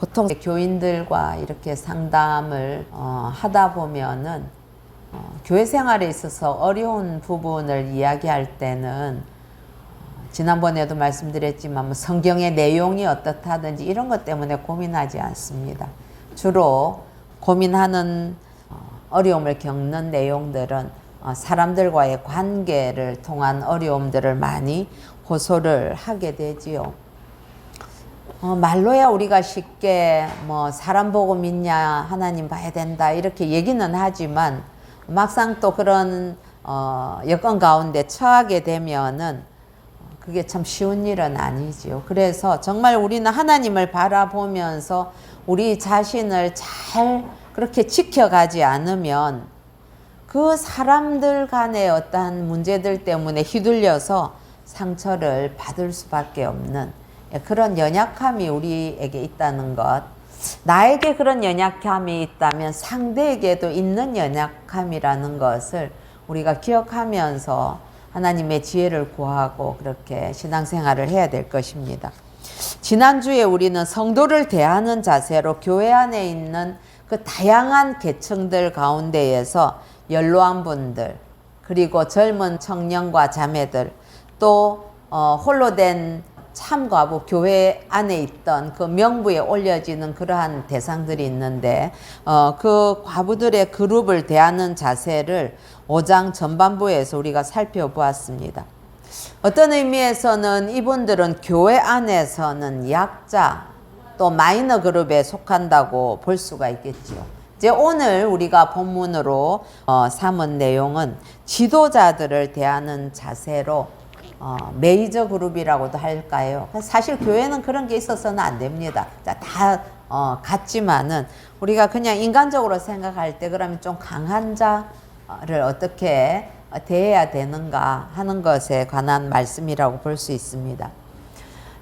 보통 교인들과 이렇게 상담을 하다 보면은 교회 생활에 있어서 어려운 부분을 이야기할 때는 지난번에도 말씀드렸지만 뭐 성경의 내용이 어떻다든지 이런 것 때문에 고민하지 않습니다. 주로 고민하는 어려움을 겪는 내용들은 사람들과의 관계를 통한 어려움들을 많이 호소를 하게 되지요. 말로야 우리가 쉽게 뭐 사람 보고 믿냐, 하나님 봐야 된다 이렇게 얘기는 하지만 막상 또 그런 여건 가운데 처하게 되면은 그게 참 쉬운 일은 아니지요. 그래서 정말 우리는 하나님을 바라보면서 우리 자신을 잘 그렇게 지켜가지 않으면 그 사람들 간의 어떠한 문제들 때문에 휘둘려서 상처를 받을 수밖에 없는 그런 연약함이 우리에게 있다는 것. 나에게 그런 연약함이 있다면 상대에게도 있는 연약함이라는 것을 우리가 기억하면서 하나님의 지혜를 구하고 그렇게 신앙생활을 해야 될 것입니다. 지난주에 우리는 성도를 대하는 자세로 교회 안에 있는 그 다양한 계층들 가운데에서 연로한 분들, 그리고 젊은 청년과 자매들, 또 홀로 된 참과부, 교회 안에 있던 그 명부에 올려지는 그러한 대상들이 있는데 그 과부들의 그룹을 대하는 자세를 5장 전반부에서 우리가 살펴보았습니다. 어떤 의미에서는 이분들은 교회 안에서는 약자, 또 마이너 그룹에 속한다고 볼 수가 있겠지요. 이제 오늘 우리가 본문으로 삼은 내용은 지도자들을 대하는 자세로 메이저 그룹이라고도 할까요? 사실 교회는 그런 게 있어서는 안 됩니다. 다 같지만은 우리가 그냥 인간적으로 생각할 때 그러면 좀 강한 자를 어떻게 대해야 되는가 하는 것에 관한 말씀이라고 볼 수 있습니다.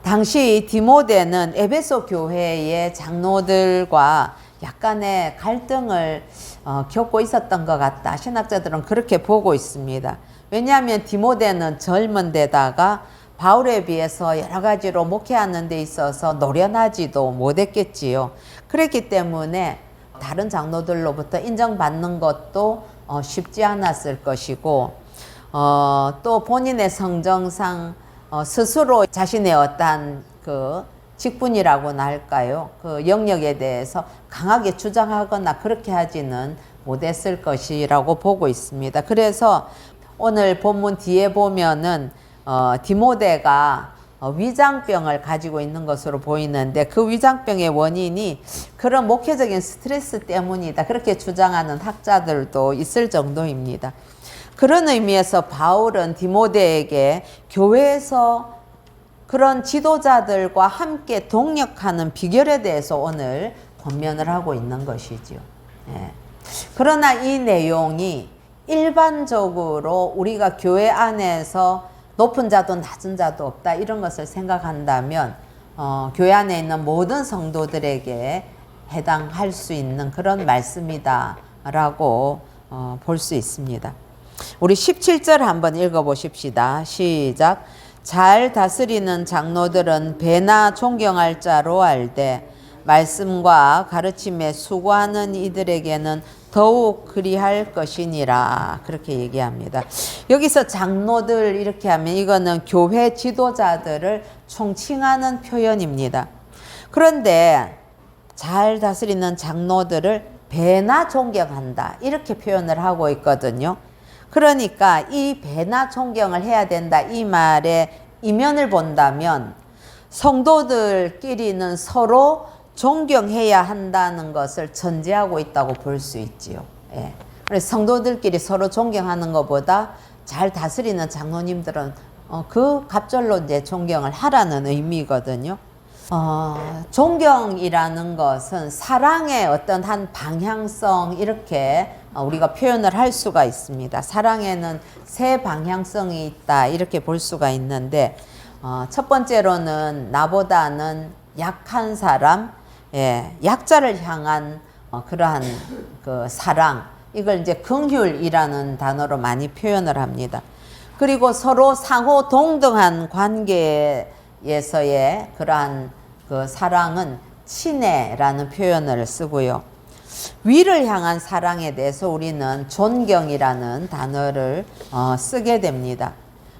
당시 디모데는 에베소 교회의 장로들과 약간의 갈등을 겪고 있었던 것 같다. 신학자들은 그렇게 보고 있습니다. 왜냐하면 디모데는 젊은 데다가 바울에 비해서 여러 가지로 목회하는 데 있어서 노련하지도 못했겠지요. 그렇기 때문에 다른 장로들로부터 인정받는 것도 쉽지 않았을 것이고 또 본인의 성정상 스스로 자신의 어떠한 그 직분이라고나 할까요? 그 영역에 대해서 강하게 주장하거나 그렇게 하지는 못했을 것이라고 보고 있습니다. 그래서 오늘 본문 뒤에 보면은 디모데가 위장병을 가지고 있는 것으로 보이는데 그 위장병의 원인이 그런 목회적인 스트레스 때문이다. 그렇게 주장하는 학자들도 있을 정도입니다. 그런 의미에서 바울은 디모데에게 교회에서 그런 지도자들과 함께 동역하는 비결에 대해서 오늘 권면을 하고 있는 것이지요. 예. 그러나 이 내용이 일반적으로 우리가 교회 안에서 높은 자도 낮은 자도 없다 이런 것을 생각한다면 교회 안에 있는 모든 성도들에게 해당할 수 있는 그런 말씀이다 라고 볼 수 있습니다. 우리 17절 한번 읽어보십시다. 시작. 잘 다스리는 장로들은 배나 존경할 자로 알되 말씀과 가르침에 수고하는 이들에게는 더욱 그리할 것이니라. 그렇게 얘기합니다. 여기서 장로들 이렇게 하면 이거는 교회 지도자들을 총칭하는 표현입니다. 그런데 잘 다스리는 장로들을 배나 존경한다 이렇게 표현을 하고 있거든요. 그러니까 이 배나 존경을 해야 된다 이 말의 이면을 본다면 성도들끼리는 서로 존경해야 한다는 것을 전제하고 있다고 볼 수 있지요. 예. 그래서 성도들끼리 서로 존경하는 것보다 잘 다스리는 장로님들은 그 갑절로 이제 존경을 하라는 의미거든요. 존경이라는 것은 사랑의 어떤 한 방향성 이렇게 우리가 표현을 할 수가 있습니다. 사랑에는 세 방향성이 있다 이렇게 볼 수가 있는데 첫 번째로는 나보다는 약한 사람, 약자를 향한 그러한 그 사랑, 이걸 이제 긍휼이라는 단어로 많이 표현을 합니다. 그리고 서로 상호 동등한 관계에서의 그러한 그 사랑은 친애라는 표현을 쓰고요. 위를 향한 사랑에 대해서 우리는 존경이라는 단어를 쓰게 됩니다.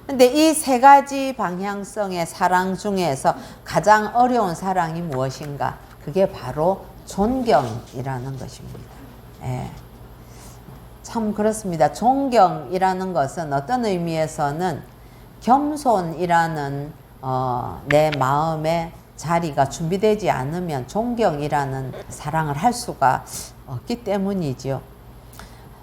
근데 이 세 가지 방향성의 사랑 중에서 가장 어려운 사랑이 무엇인가? 그게 바로 존경이라는 것입니다. 예. 참 그렇습니다. 존경이라는 것은 어떤 의미에서는 겸손이라는 내 마음의 자리가 준비되지 않으면 존경이라는 사랑을 할 수가 없기 때문이죠.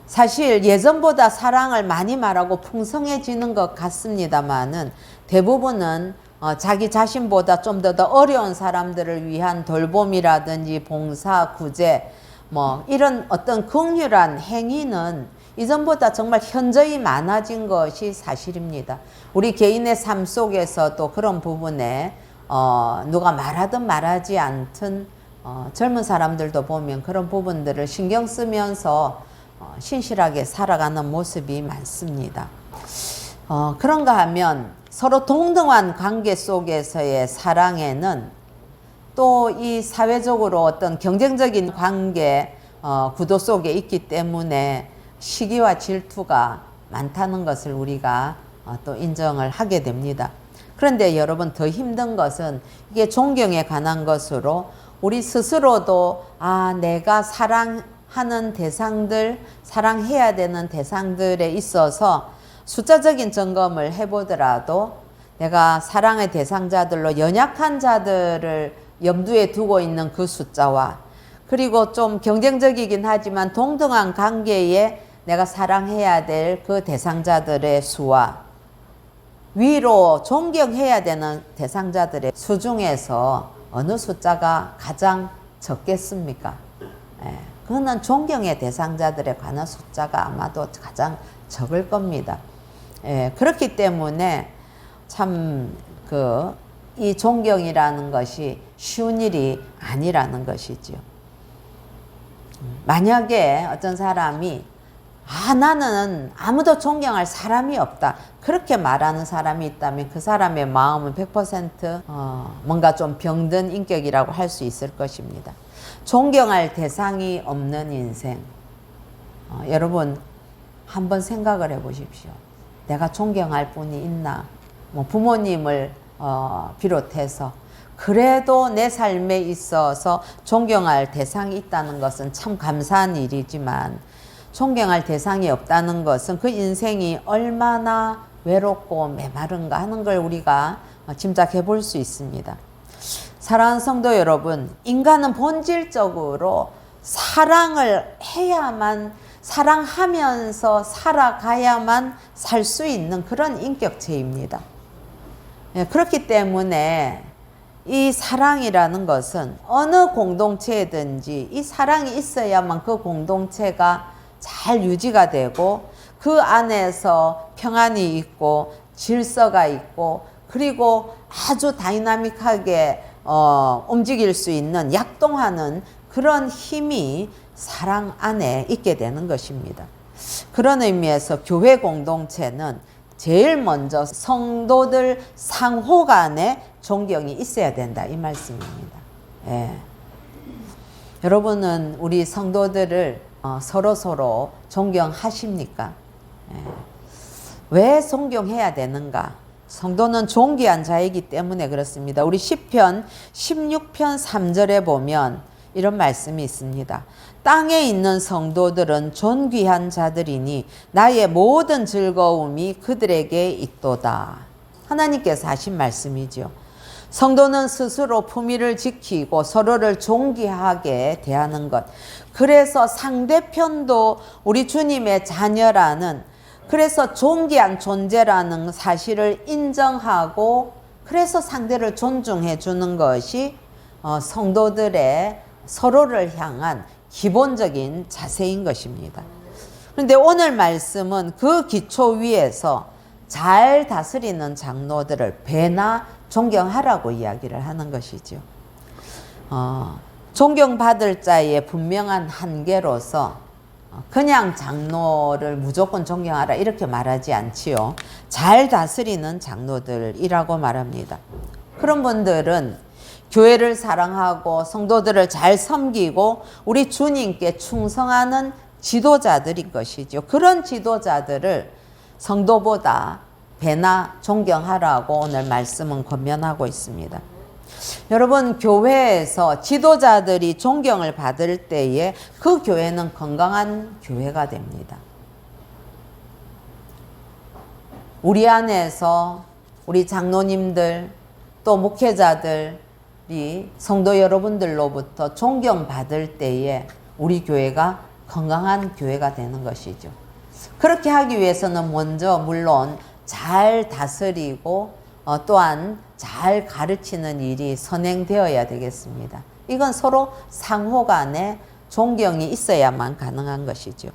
사실 예전보다 사랑을 많이 말하고 풍성해지는 것 같습니다만은 대부분은 자기 자신보다 좀 더 어려운 사람들을 위한 돌봄이라든지 봉사, 구제 뭐 이런 어떤 긍휼한 행위는 이전보다 정말 현저히 많아진 것이 사실입니다. 우리 개인의 삶 속에서도 그런 부분에 누가 말하든 말하지 않든 젊은 사람들도 보면 그런 부분들을 신경 쓰면서 신실하게 살아가는 모습이 많습니다. 그런가 하면 서로 동등한 관계 속에서의 사랑에는 또 이 사회적으로 어떤 경쟁적인 관계 구도 속에 있기 때문에 시기와 질투가 많다는 것을 우리가 또 인정을 하게 됩니다. 그런데 여러분 더 힘든 것은 이게 존경에 관한 것으로 우리 스스로도 내가 사랑하는 대상들, 사랑해야 되는 대상들에 있어서 숫자적인 점검을 해보더라도 내가 사랑의 대상자들로 연약한 자들을 염두에 두고 있는 그 숫자와 그리고 좀 경쟁적이긴 하지만 동등한 관계에 내가 사랑해야 될 그 대상자들의 수와 위로 존경해야 되는 대상자들의 수 중에서 어느 숫자가 가장 적겠습니까? 그거는 존경의 대상자들에 관한 숫자가 아마도 가장 적을 겁니다. 그렇기 때문에 참 이 존경이라는 것이 쉬운 일이 아니라는 것이죠. 만약에 어떤 사람이 나는 아무도 존경할 사람이 없다 그렇게 말하는 사람이 있다면 그 사람의 마음은 100% 뭔가 좀 병든 인격이라고 할 수 있을 것입니다. 존경할 대상이 없는 인생, 여러분 한번 생각을 해 보십시오. 내가 존경할 분이 있나? 뭐 부모님을 비롯해서 그래도 내 삶에 있어서 존경할 대상이 있다는 것은 참 감사한 일이지만 존경할 대상이 없다는 것은 그 인생이 얼마나 외롭고 메마른가 하는 걸 우리가 짐작해 볼 수 있습니다. 사랑하는 성도 여러분, 인간은 본질적으로 사랑을 해야만, 사랑하면서 살아가야만 살 수 있는 그런 인격체입니다. 그렇기 때문에 이 사랑이라는 것은 어느 공동체든지 이 사랑이 있어야만 그 공동체가 잘 유지가 되고 그 안에서 평안이 있고 질서가 있고 그리고 아주 다이나믹하게 움직일 수 있는 약동하는 그런 힘이 사랑 안에 있게 되는 것입니다. 그런 의미에서 교회 공동체는 제일 먼저 성도들 상호 간에 존경이 있어야 된다 이 말씀입니다. 여러분은 우리 성도들을 서로 존경하십니까? 왜 존경해야 되는가? 성도는 존귀한 자이기 때문에 그렇습니다. 우리 시편 16편 3절에 보면 이런 말씀이 있습니다. 땅에 있는 성도들은 존귀한 자들이니 나의 모든 즐거움이 그들에게 있도다. 하나님께서 하신 말씀이죠. 성도는 스스로 품위를 지키고 서로를 존귀하게 대하는 것. 그래서 상대편도 우리 주님의 자녀라는, 그래서 존귀한 존재라는 사실을 인정하고 그래서 상대를 존중해 주는 것이 성도들의 서로를 향한 기본적인 자세인 것입니다. 그런데 오늘 말씀은 그 기초 위에서 잘 다스리는 장로들을 배나 존경하라고 이야기를 하는 것이죠. 존경받을 자의 분명한 한계로서 그냥 장로를 무조건 존경하라 이렇게 말하지 않지요. 잘 다스리는 장로들이라고 말합니다. 그런 분들은 교회를 사랑하고 성도들을 잘 섬기고 우리 주님께 충성하는 지도자들인 것이죠. 그런 지도자들을 성도보다 배나 존경하라고 오늘 말씀은 권면하고 있습니다. 여러분, 교회에서 지도자들이 존경을 받을 때에 그 교회는 건강한 교회가 됩니다. 우리 안에서 우리 장로님들 또 목회자들이 성도 여러분들로부터 존경받을 때에 우리 교회가 건강한 교회가 되는 것이죠. 그렇게 하기 위해서는 먼저 물론 잘 다스리고 또한 잘 가르치는 일이 선행되어야 되겠습니다. 이건 서로 상호 간에 존경이 있어야만 가능한 것이죠.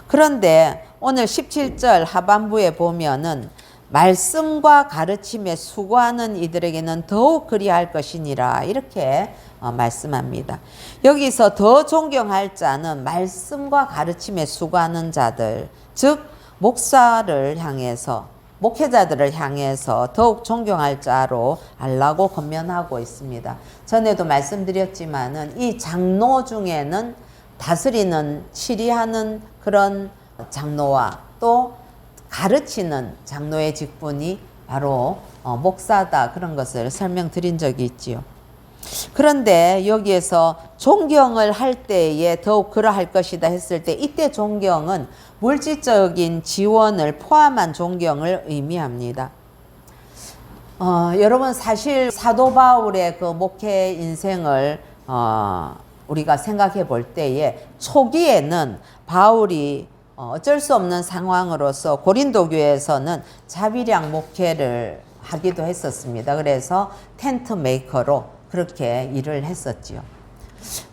그런데 오늘 17절 하반부에 보면은 말씀과 가르침에 수고하는 이들에게는 더욱 그리할 것이니라 이렇게 말씀합니다. 여기서 더 존경할 자는 말씀과 가르침에 수고하는 자들, 즉 목사를 향해서 목회자들을 향해서 더욱 존경할 자로 알라고 권면하고 있습니다. 전에도 말씀드렸지만은 이 장로 중에는 다스리는 치리하는 그런 장로와 또 가르치는 장로의 직분이 바로 목사다, 그런 것을 설명드린 적이 있지요. 그런데 여기에서 존경을 할 때에 더욱 그러할 것이다 했을 때, 이때 존경은 물질적인 지원을 포함한 존경을 의미합니다. 여러분, 사실 사도 바울의 그 목회 인생을 우리가 생각해 볼 때에 초기에는 바울이 어쩔 수 없는 상황으로서 고린도 교회에서는 자비량 목회를 하기도 했었습니다. 그래서 텐트 메이커로 그렇게 일을 했었지요.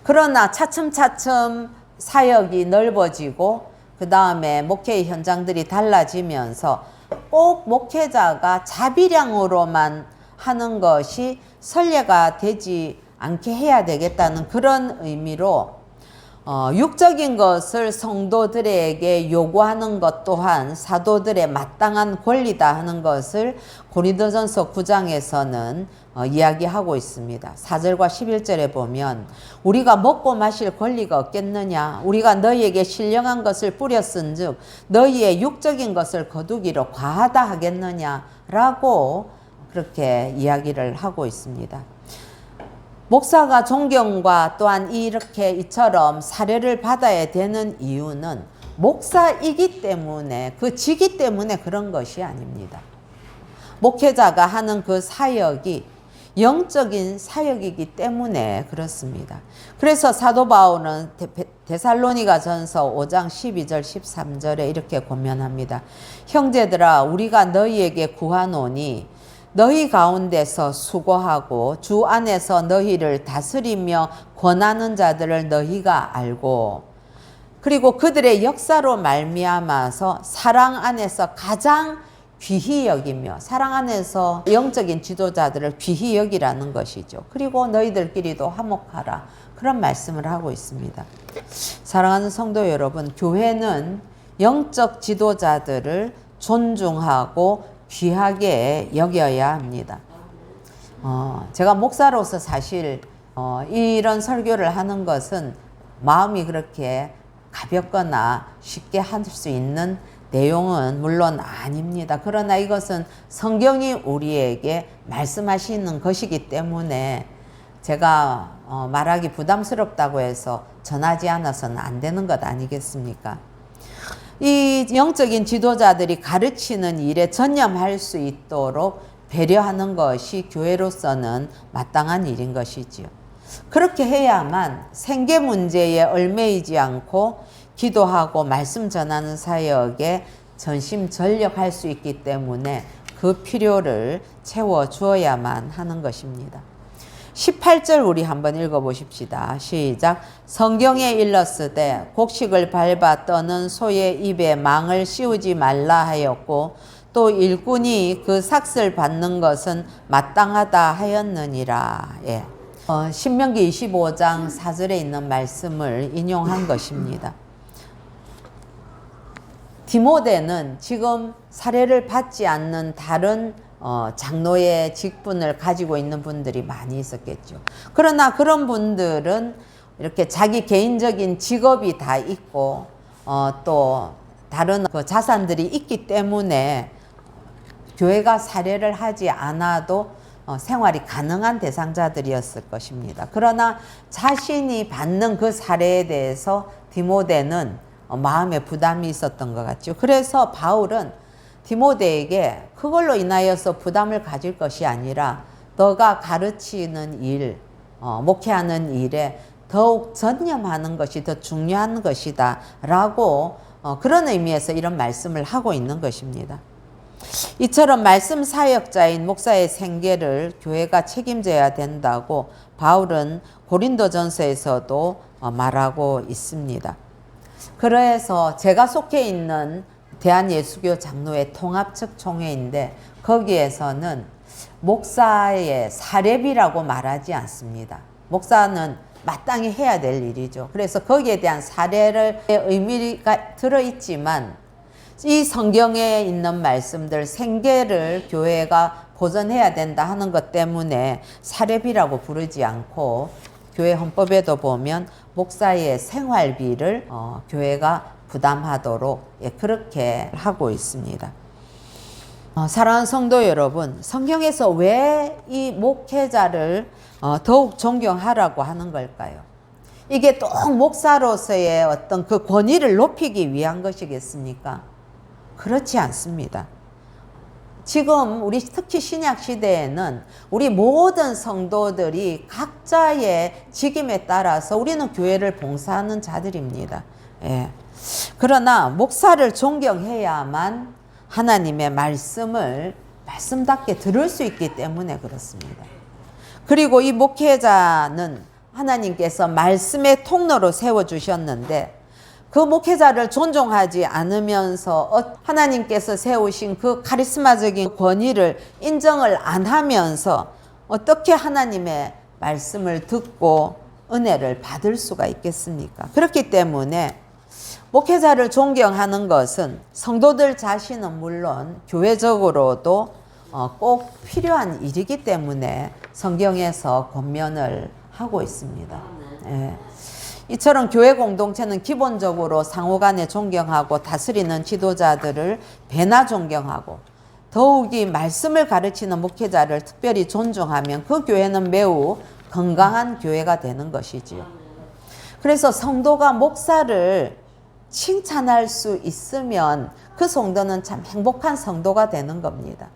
그러나 차츰차츰 사역이 넓어지고 그 다음에 목회 현장들이 달라지면서 꼭 목회자가 자비량으로만 하는 것이 선례가 되지 않게 해야 되겠다는 그런 의미로 육적인 것을 성도들에게 요구하는 것 또한 사도들의 마땅한 권리다 하는 것을 고린도전서 9장에서는 이야기하고 있습니다. 4절과 11절에 보면 우리가 먹고 마실 권리가 없겠느냐, 우리가 너희에게 신령한 것을 뿌렸은즉 너희의 육적인 것을 거두기로 과하다 하겠느냐라고 그렇게 이야기를 하고 있습니다. 목사가 존경과 또한 이렇게 이처럼 사례를 받아야 되는 이유는 목사이기 때문에, 그 직이 때문에 그런 것이 아닙니다. 목회자가 하는 그 사역이 영적인 사역이기 때문에 그렇습니다. 그래서 사도 바울은 데살로니가 전서 5장 12절 13절에 이렇게 권면합니다. 형제들아, 우리가 너희에게 구하노니 너희 가운데서 수고하고 주 안에서 너희를 다스리며 권하는 자들을 너희가 알고, 그리고 그들의 역사로 말미암아서 사랑 안에서 가장 귀히 여기며, 사랑 안에서 영적인 지도자들을 귀히 여기라는 것이죠. 그리고 너희들끼리도 화목하라, 그런 말씀을 하고 있습니다. 사랑하는 성도 여러분, 교회는 영적 지도자들을 존중하고 귀하게 여겨야 합니다. 제가 목사로서 사실 이런 설교를 하는 것은 마음이 그렇게 가볍거나 쉽게 할 수 있는 내용은 물론 아닙니다. 그러나 이것은 성경이 우리에게 말씀하시는 것이기 때문에 제가 말하기 부담스럽다고 해서 전하지 않아서는 안 되는 것 아니겠습니까? 이 영적인 지도자들이 가르치는 일에 전념할 수 있도록 배려하는 것이 교회로서는 마땅한 일인 것이지요. 그렇게 해야만 생계 문제에 얽매이지 않고 기도하고 말씀 전하는 사역에 전심전력할 수 있기 때문에 그 필요를 채워주어야만 하는 것입니다. 18절 우리 한번 읽어보십시다. 시작. 성경에 일렀으되 곡식을 밟아 떠는 소의 입에 망을 씌우지 말라 하였고 또 일꾼이 그 삭슬 받는 것은 마땅하다 하였느니라. 예. 신명기 25장 4절에 있는 말씀을 인용한 것입니다. 디모데는 지금 사례를 받지 않는 다른 장로의 직분을 가지고 있는 분들이 많이 있었겠죠. 그러나 그런 분들은 이렇게 자기 개인적인 직업이 다 있고 또 다른 그 자산들이 있기 때문에 교회가 사례를 하지 않아도 생활이 가능한 대상자들이었을 것입니다. 그러나 자신이 받는 그 사례에 대해서 디모데는 마음에 부담이 있었던 것 같죠. 그래서 바울은 디모데에게 그걸로 인하여서 부담을 가질 것이 아니라 너가 가르치는 일, 목회하는 일에 더욱 전념하는 것이 더 중요한 것이다 라고 그런 의미에서 이런 말씀을 하고 있는 것입니다. 이처럼 말씀 사역자인 목사의 생계를 교회가 책임져야 된다고 바울은 고린도전서에서도 말하고 있습니다. 그래서 제가 속해 있는 대한예수교 장로회 통합측 총회인데 거기에서는 목사의 사례비라고 말하지 않습니다. 목사는 마땅히 해야 될 일이죠. 그래서 거기에 대한 사례의 의미가 들어있지만 이 성경에 있는 말씀들 생계를 교회가 보존해야 된다 하는 것 때문에 사례비라고 부르지 않고 교회 헌법에도 보면 목사의 생활비를 교회가 부담하도록 그렇게 하고 있습니다. 사랑하는 성도 여러분, 성경에서 왜 이 목회자를 더욱 존경하라고 하는 걸까요? 이게 또 목사로서의 어떤 그 권위를 높이기 위한 것이겠습니까? 그렇지 않습니다. 지금 우리 특히 신약 시대에는 우리 모든 성도들이 각자의 직임에 따라서 우리는 교회를 봉사하는 자들입니다. 예. 그러나 목사를 존경해야만 하나님의 말씀을 말씀답게 들을 수 있기 때문에 그렇습니다. 그리고 이 목회자는 하나님께서 말씀의 통로로 세워주셨는데 그 목회자를 존중하지 않으면서 하나님께서 세우신 그 카리스마적인 권위를 인정을 안 하면서 어떻게 하나님의 말씀을 듣고 은혜를 받을 수가 있겠습니까? 그렇기 때문에 목회자를 존경하는 것은 성도들 자신은 물론 교회적으로도 꼭 필요한 일이기 때문에 성경에서 권면을 하고 있습니다. 예. 이처럼 교회 공동체는 기본적으로 상호간에 존경하고 다스리는 지도자들을 배나 존경하고 더욱이 말씀을 가르치는 목회자를 특별히 존중하면 그 교회는 매우 건강한 교회가 되는 것이지요. 그래서 성도가 목사를 칭찬할 수 있으면 그 성도는 참 행복한 성도가 되는 겁니다.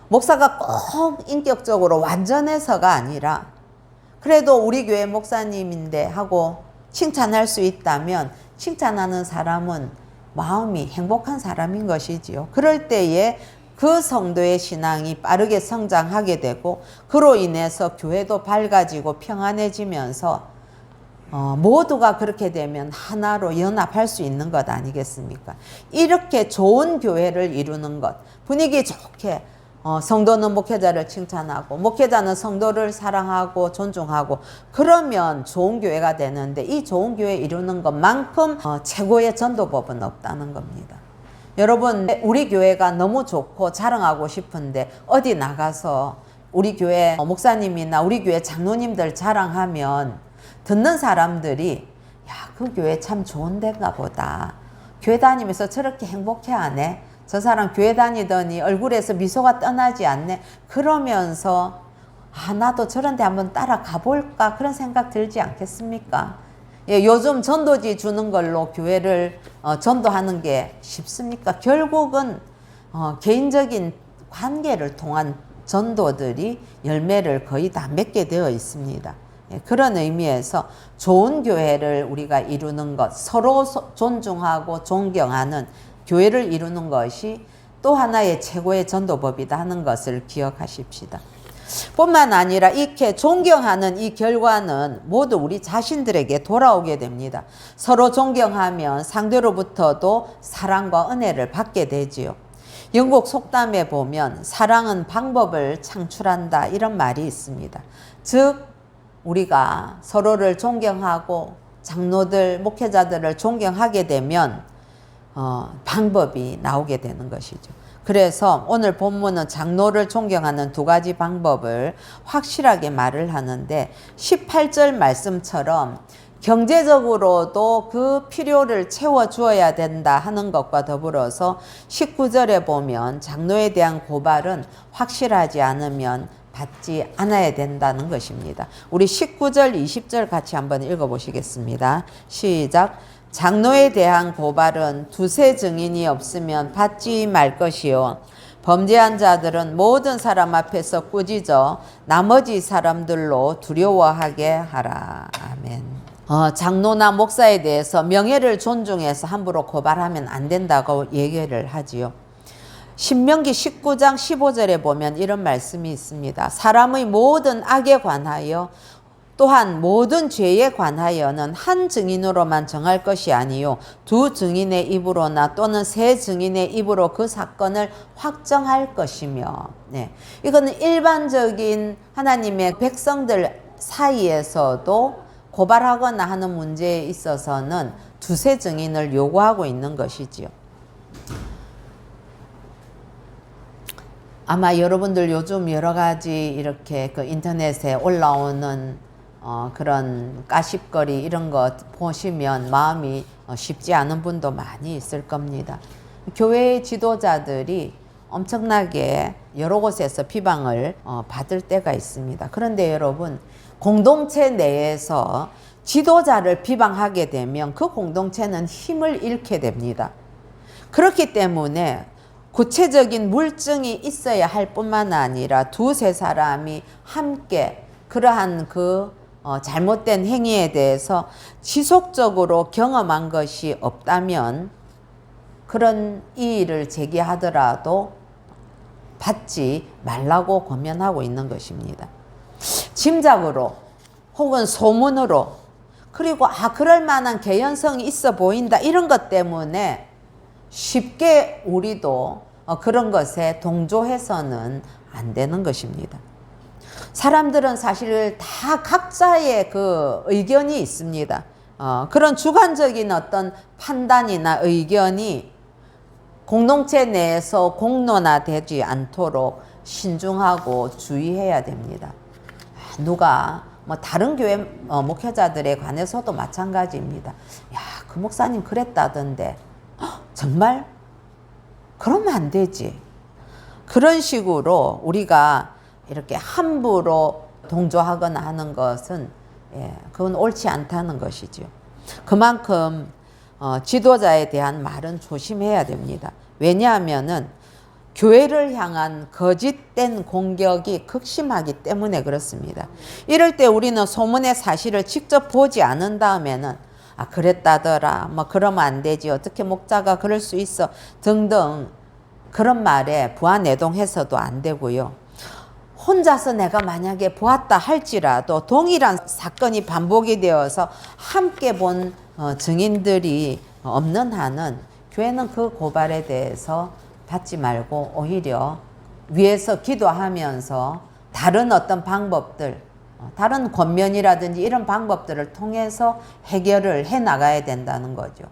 목사가 꼭 인격적으로 완전해서가 아니라 그래도 우리 교회 목사님인데 하고 칭찬할 수 있다면 칭찬하는 사람은 마음이 행복한 사람인 것이지요. 그럴 때에 그 성도의 신앙이 빠르게 성장하게 되고 그로 인해서 교회도 밝아지고 평안해지면서 모두가 그렇게 되면 하나로 연합할 수 있는 것 아니겠습니까? 이렇게 좋은 교회를 이루는 것, 분위기 좋게 성도는 목회자를 칭찬하고 목회자는 성도를 사랑하고 존중하고 그러면 좋은 교회가 되는데 이 좋은 교회 이루는 것만큼 최고의 전도법은 없다는 겁니다. 여러분, 우리 교회가 너무 좋고 자랑하고 싶은데 어디 나가서 우리 교회 목사님이나 우리 교회 장로님들 자랑하면 듣는 사람들이 야, 그 교회 참 좋은 데인가 보다. 교회 다니면서 저렇게 행복해하네. 저 사람 교회 다니더니 얼굴에서 미소가 떠나지 않네. 그러면서 나도 저런 데 한번 따라가 볼까 그런 생각 들지 않겠습니까? 예, 요즘 전도지 주는 걸로 교회를 전도하는 게 쉽습니까? 결국은 개인적인 관계를 통한 전도들이 열매를 거의 다 맺게 되어 있습니다. 예, 그런 의미에서 좋은 교회를 우리가 이루는 것, 서로 존중하고 존경하는 교회를 이루는 것이 또 하나의 최고의 전도법이다 하는 것을 기억하십시다. 뿐만 아니라 이렇게 존경하는 이 결과는 모두 우리 자신들에게 돌아오게 됩니다. 서로 존경하면 상대로부터도 사랑과 은혜를 받게 되지요. 영국 속담에 보면 사랑은 방법을 창출한다 이런 말이 있습니다. 즉 우리가 서로를 존경하고 장로들, 목회자들을 존경하게 되면 방법이 나오게 되는 것이죠. 그래서 오늘 본문은 장로를 존경하는 두 가지 방법을 확실하게 말을 하는데 18절 말씀처럼 경제적으로도 그 필요를 채워주어야 된다 하는 것과 더불어서 19절에 보면 장로에 대한 고발은 확실하지 않으면 받지 않아야 된다는 것입니다. 우리 19절, 20절 같이 한번 읽어보시겠습니다. 시작. 장로에 대한 고발은 두세 증인이 없으면 받지 말 것이요. 범죄한 자들은 모든 사람 앞에서 꾸짖어 나머지 사람들로 두려워하게 하라. 아멘. 장로나 목사에 대해서 명예를 존중해서 함부로 고발하면 안 된다고 얘기를 하지요. 신명기 19장 15절에 보면 이런 말씀이 있습니다. 사람의 모든 악에 관하여 또한 모든 죄에 관하여는 한 증인으로만 정할 것이 아니요 두 증인의 입으로나 또는 세 증인의 입으로 그 사건을 확정할 것이며, 네. 이거는 일반적인 하나님의 백성들 사이에서도 고발하거나 하는 문제에 있어서는 두세 증인을 요구하고 있는 것이지요. 아마 여러분들 요즘 여러 가지 이렇게 그 인터넷에 올라오는 그런 까십거리 이런 거 보시면 마음이 쉽지 않은 분도 많이 있을 겁니다. 교회의 지도자들이 엄청나게 여러 곳에서 비방을 받을 때가 있습니다. 그런데 여러분, 공동체 내에서 지도자를 비방하게 되면 그 공동체는 힘을 잃게 됩니다. 그렇기 때문에 구체적인 물증이 있어야 할 뿐만 아니라 두세 사람이 함께 그러한 그 잘못된 행위에 대해서 지속적으로 경험한 것이 없다면 그런 이의를 제기하더라도 받지 말라고 권면하고 있는 것입니다. 짐작으로 혹은 소문으로 그리고 그럴 만한 개연성이 있어 보인다 이런 것 때문에 쉽게 우리도 그런 것에 동조해서는 안 되는 것입니다. 사람들은 사실 다 각자의 그 의견이 있습니다. 그런 주관적인 어떤 판단이나 의견이 공동체 내에서 공론화되지 않도록 신중하고 주의해야 됩니다. 누가 다른 교회 목회자들에 관해서도 마찬가지입니다. 야, 그 목사님 그랬다던데 정말? 그러면 안 되지. 그런 식으로 우리가 이렇게 함부로 동조하거나 하는 것은 그건 옳지 않다는 것이죠. 그만큼 지도자에 대한 말은 조심해야 됩니다. 왜냐하면은 교회를 향한 거짓된 공격이 극심하기 때문에 그렇습니다. 이럴 때 우리는 소문의 사실을 직접 보지 않은 다음에는 그랬다더라, 그러면 안 되지, 어떻게 목자가 그럴 수 있어 등등 그런 말에 부안해동해서도 안 되고요. 혼자서 내가 만약에 보았다 할지라도 동일한 사건이 반복이 되어서 함께 본 증인들이 없는 한은 교회는 그 고발에 대해서 받지 말고 오히려 위에서 기도하면서 다른 어떤 방법들, 다른 권면이라든지 이런 방법들을 통해서 해결을 해 나가야 된다는 거죠.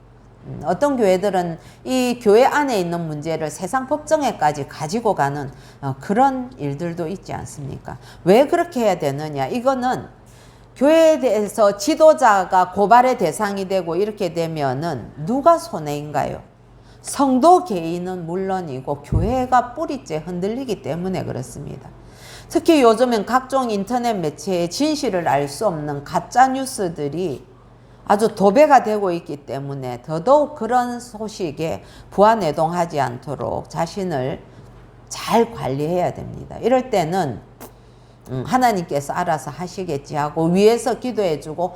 어떤 교회들은 이 교회 안에 있는 문제를 세상 법정에까지 가지고 가는 그런 일들도 있지 않습니까? 왜 그렇게 해야 되느냐? 이거는 교회에 대해서 지도자가 고발의 대상이 되고 이렇게 되면은 누가 손해인가요? 성도 개인은 물론이고 교회가 뿌리째 흔들리기 때문에 그렇습니다. 특히 요즘엔 각종 인터넷 매체의 진실을 알 수 없는 가짜 뉴스들이 아주 도배가 되고 있기 때문에 더더욱 그런 소식에 부안해동하지 않도록 자신을 잘 관리해야 됩니다. 이럴 때는 하나님께서 알아서 하시겠지 하고 위에서 기도해주고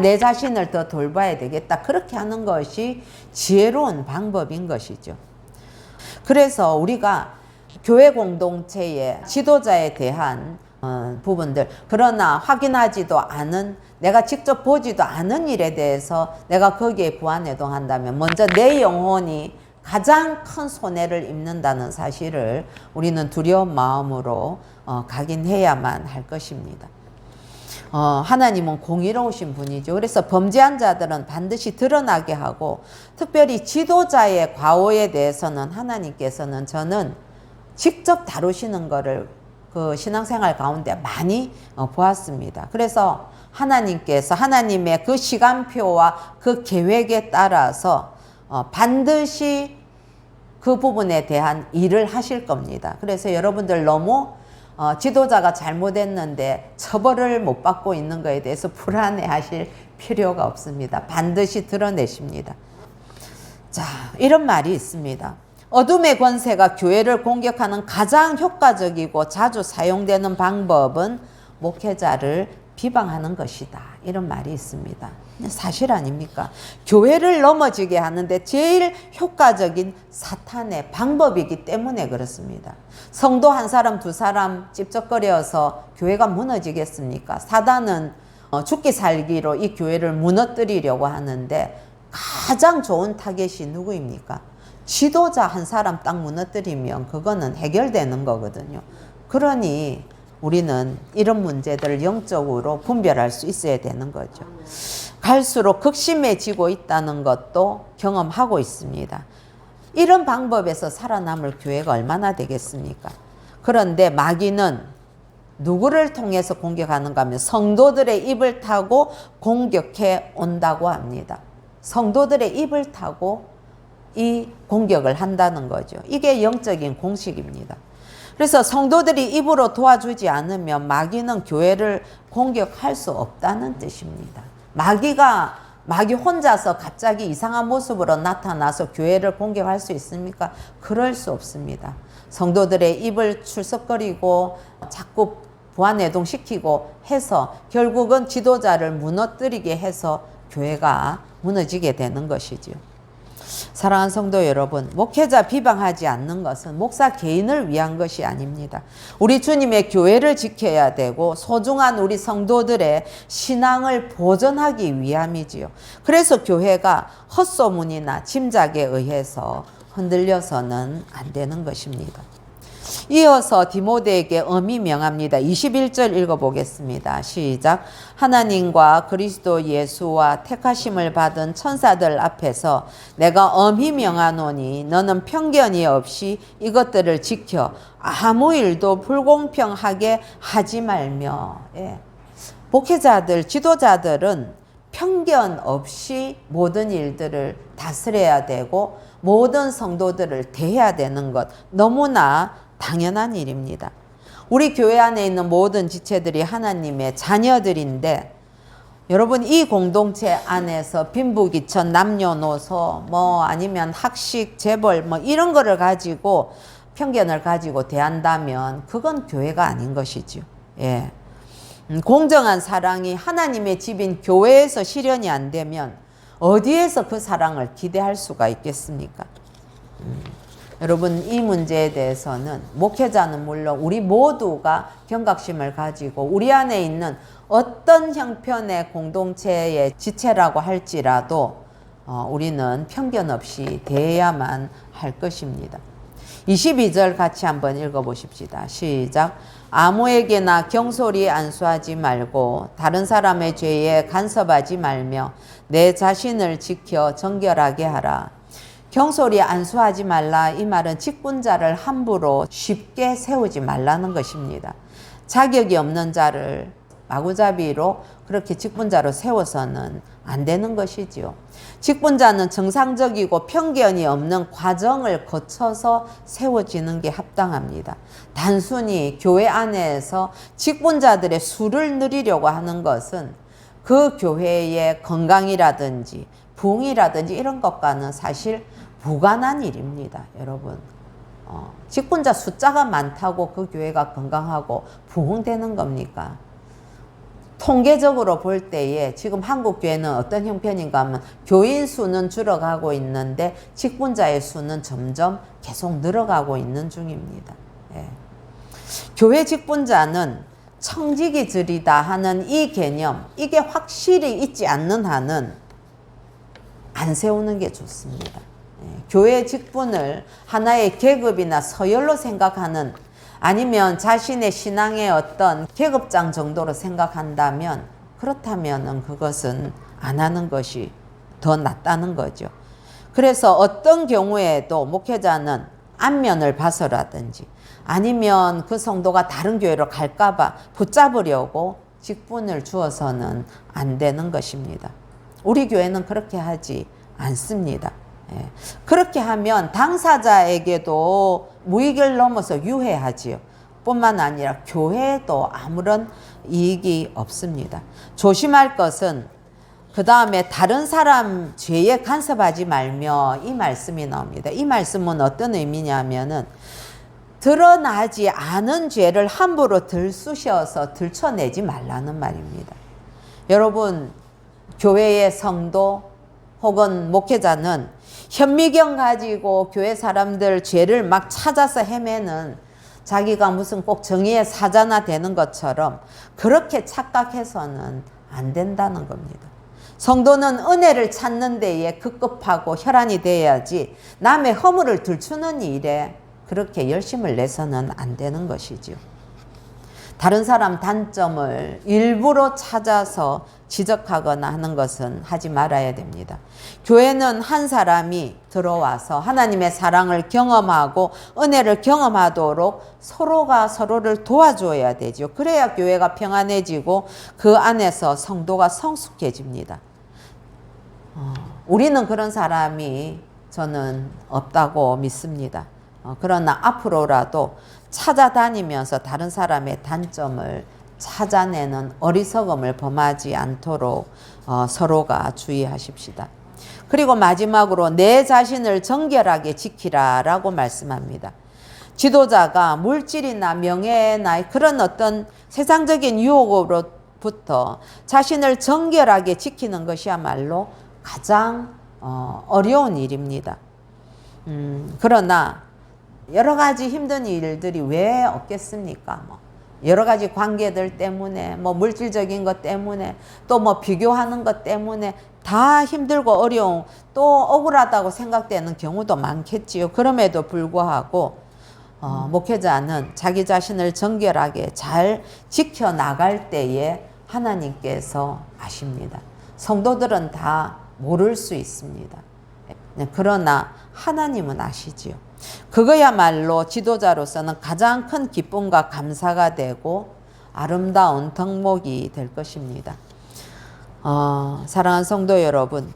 내 자신을 더 돌봐야 되겠다 그렇게 하는 것이 지혜로운 방법인 것이죠. 그래서 우리가 교회 공동체의 지도자에 대한 부분들, 그러나 확인하지도 않은, 내가 직접 보지도 않은 일에 대해서 내가 거기에 부안해동한다면 먼저 내 영혼이 가장 큰 손해를 입는다는 사실을 우리는 두려운 마음으로 각인해야만 할 것입니다. 하나님은 공의로우신 분이죠. 그래서 범죄한 자들은 반드시 드러나게 하고, 특별히 지도자의 과오에 대해서는 하나님께서는 저는 직접 다루시는 거를 그 신앙생활 가운데 많이 보았습니다. 그래서 하나님께서 하나님의 그 시간표와 그 계획에 따라서 반드시 그 부분에 대한 일을 하실 겁니다. 그래서 여러분들 너무 지도자가 잘못했는데 처벌을 못 받고 있는 것에 대해서 불안해하실 필요가 없습니다. 반드시 드러내십니다. 자, 이런 말이 있습니다. 어둠의 권세가 교회를 공격하는 가장 효과적이고 자주 사용되는 방법은 목회자를 비방하는 것이다. 이런 말이 있습니다. 사실 아닙니까? 교회를 넘어지게 하는데 제일 효과적인 사탄의 방법이기 때문에 그렇습니다. 성도 한 사람 두 사람 찝쩍거려서 교회가 무너지겠습니까? 사단은 죽기 살기로 이 교회를 무너뜨리려고 하는데 가장 좋은 타겟이 누구입니까? 지도자 한 사람 딱 무너뜨리면 그거는 해결되는 거거든요. 그러니 우리는 이런 문제들을 영적으로 분별할 수 있어야 되는 거죠. 갈수록 극심해지고 있다는 것도 경험하고 있습니다. 이런 방법에서 살아남을 교회가 얼마나 되겠습니까? 그런데 마귀는 누구를 통해서 공격하는가 하면 성도들의 입을 타고 공격해 온다고 합니다. 성도들의 입을 타고 이 공격을 한다는 거죠. 이게 영적인 공식입니다. 그래서 성도들이 입으로 도와주지 않으면 마귀는 교회를 공격할 수 없다는 뜻입니다. 마귀 혼자서 갑자기 이상한 모습으로 나타나서 교회를 공격할 수 있습니까? 그럴 수 없습니다. 성도들의 입을 출석거리고 자꾸 부안해동시키고 해서 결국은 지도자를 무너뜨리게 해서 교회가 무너지게 되는 것이지요. 사랑하는 성도 여러분, 목회자 비방하지 않는 것은 목사 개인을 위한 것이 아닙니다. 우리 주님의 교회를 지켜야 되고 소중한 우리 성도들의 신앙을 보존하기 위함이지요. 그래서 교회가 헛소문이나 짐작에 의해서 흔들려서는 안 되는 것입니다. 이어서 디모데에게 엄히 명합니다. 21절 읽어보겠습니다. 시작. 하나님과 그리스도 예수와 택하심을 받은 천사들 앞에서 내가 엄히 명하노니 너는 편견이 없이 이것들을 지켜 아무 일도 불공평하게 하지 말며. 예. 목회자들, 지도자들은 편견 없이 모든 일들을 다스려야 되고 모든 성도들을 대해야 되는 것 너무나 당연한 일입니다. 우리 교회 안에 있는 모든 지체들이 하나님의 자녀들인데 여러분 이 공동체 안에서 빈부귀천 남녀노소 아니면 학식 재벌 이런 거를 가지고 편견을 가지고 대한다면 그건 교회가 아닌 것이죠. 예. 공정한 사랑이 하나님의 집인 교회에서 실현이 안 되면 어디에서 그 사랑을 기대할 수가 있겠습니까? 여러분 이 문제에 대해서는 목회자는 물론 우리 모두가 경각심을 가지고 우리 안에 있는 어떤 형편의 공동체의 지체라고 할지라도 우리는 편견 없이 대해야만 할 것입니다. 22절 같이 한번 읽어보십시다. 시작. 아무에게나 경솔히 안수하지 말고 다른 사람의 죄에 간섭하지 말며 내 자신을 지켜 정결하게 하라. 경솔히 안수하지 말라. 이 말은 직분자를 함부로 쉽게 세우지 말라는 것입니다. 자격이 없는 자를 마구잡이로 그렇게 직분자로 세워서는 안 되는 것이지요. 직분자는 정상적이고 편견이 없는 과정을 거쳐서 세워지는 게 합당합니다. 단순히 교회 안에서 직분자들의 수를 누리려고 하는 것은 그 교회의 건강이라든지 부흥이라든지 이런 것과는 사실 무관한 일입니다. 여러분 직분자 숫자가 많다고 그 교회가 건강하고 부흥되는 겁니까? 통계적으로 볼 때에 지금 한국 교회는 어떤 형편인가 하면 교인 수는 줄어가고 있는데 직분자의 수는 점점 계속 늘어가고 있는 중입니다. 예. 교회 직분자는 청지기 들이다 하는 이 개념, 이게 확실히 있지 않는 한은 안 세우는 게 좋습니다. 예. 교회 직분을 하나의 계급이나 서열로 생각하는 아니면 자신의 신앙의 어떤 계급장 정도로 생각한다면 그렇다면 그것은 안 하는 것이 더 낫다는 거죠. 그래서 어떤 경우에도 목회자는 안면을 봐서라든지 아니면 그 성도가 다른 교회로 갈까봐 붙잡으려고 직분을 주어서는 안 되는 것입니다. 우리 교회는 그렇게 하지 않습니다. 예. 그렇게 하면 당사자에게도 무익을 넘어서 유해하지요. 뿐만 아니라 교회에도 아무런 이익이 없습니다. 조심할 것은 그 다음에 다른 사람 죄에 간섭하지 말며 이 말씀이 나옵니다. 이 말씀은 어떤 의미냐면은 드러나지 않은 죄를 함부로 들쑤셔서 들춰내지 말라는 말입니다. 여러분, 교회의 성도 혹은 목회자는 현미경 가지고 교회 사람들 죄를 막 찾아서 헤매는 자기가 무슨 꼭 정의의 사자나 되는 것처럼 그렇게 착각해서는 안 된다는 겁니다. 성도는 은혜를 찾는 데에 급급하고 혈안이 돼야지 남의 허물을 들추는 일에 그렇게 열심을 내서는 안 되는 것이지요. 다른 사람 단점을 일부러 찾아서 지적하거나 하는 것은 하지 말아야 됩니다. 교회는 한 사람이 들어와서 하나님의 사랑을 경험하고 은혜를 경험하도록 서로가 서로를 도와줘야 되죠. 그래야 교회가 평안해지고 그 안에서 성도가 성숙해집니다. 우리는 그런 사람이 저는 없다고 믿습니다. 그러나 앞으로라도 찾아다니면서 다른 사람의 단점을 찾아내는 어리석음을 범하지 않도록 서로가 주의하십시다. 그리고 마지막으로 내 자신을 정결하게 지키라 라고 말씀합니다. 지도자가 물질이나 명예나 그런 어떤 세상적인 유혹으로부터 자신을 정결하게 지키는 것이야말로 가장 어려운 일입니다. 그러나 여러 가지 힘든 일들이 왜 없겠습니까? 여러 가지 관계들 때문에, 물질적인 것 때문에, 또 비교하는 것 때문에 다 힘들고 어려운, 또 억울하다고 생각되는 경우도 많겠지요. 그럼에도 불구하고 목회자는 자기 자신을 정결하게 잘 지켜나갈 때에 하나님께서 아십니다. 성도들은 다 모를 수 있습니다. 그러나 하나님은 아시지요. 그거야말로 지도자로서는 가장 큰 기쁨과 감사가 되고 아름다운 덕목이 될 것입니다. 사랑하는 성도 여러분,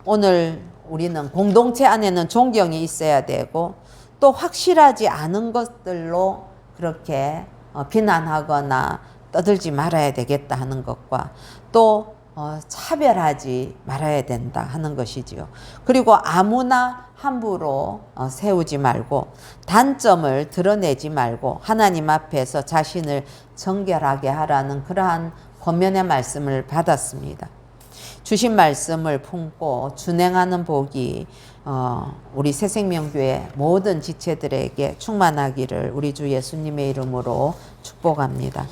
오늘 우리는 공동체 안에는 존경이 있어야 되고 또 확실하지 않은 것들로 그렇게 비난하거나 떠들지 말아야 되겠다 하는 것과 또 차별하지 말아야 된다 하는 것이지요. 그리고 아무나 함부로 세우지 말고 단점을 드러내지 말고 하나님 앞에서 자신을 정결하게 하라는 그러한 권면의 말씀을 받았습니다. 주신 말씀을 품고 준행하는 복이 우리 새생명교회 모든 지체들에게 충만하기를 우리 주 예수님의 이름으로 축복합니다.